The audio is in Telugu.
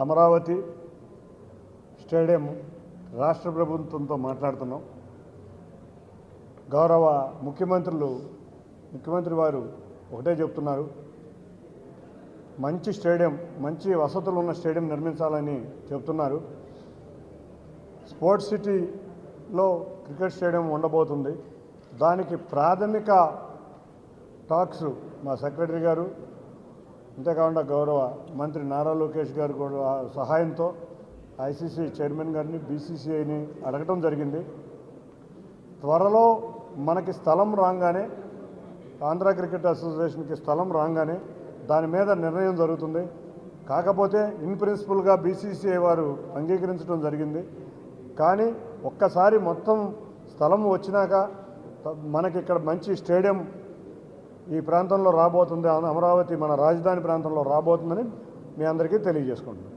అమరావతి స్టేడియం రాష్ట్ర ప్రభుత్వంతో మాట్లాడుతున్నాం. గౌరవ ముఖ్యమంత్రి వారు ఒకటే చెప్తున్నారు, మంచి స్టేడియం, మంచి వసతులు ఉన్న స్టేడియం నిర్మించాలని చెప్తున్నారు. స్పోర్ట్స్ సిటీలో క్రికెట్ స్టేడియం ఉండబోతుంది. దానికి ప్రాథమిక టాక్స్ మా సెక్రటరీ గారు, అంతేకాకుండా గౌరవ మంత్రి నారా లోకేష్ గారు కూడా సహాయంతో ఐసీసీ చైర్మన్ గారిని, బీసీసీఐని అడగటం జరిగింది. త్వరలో మనకి స్థలం రాగానే, ఆంధ్ర క్రికెట్ అసోసియేషన్కి స్థలం రాగానే దాని మీద నిర్ణయం జరుగుతుంది. కాకపోతే ఇన్ ప్రిన్సిపల్గా బీసీసీఐ వారు అంగీకరించడం జరిగింది. కానీ ఒక్కసారి మొత్తం స్థలం వచ్చినాక మనకి ఇక్కడ మంచి స్టేడియం ఈ ప్రాంతంలో రాబోతుంది, అమరావతి మన రాజధాని ప్రాంతంలో రాబోతుందని మీ అందరికీ తెలియజేసుకుంటున్నాను.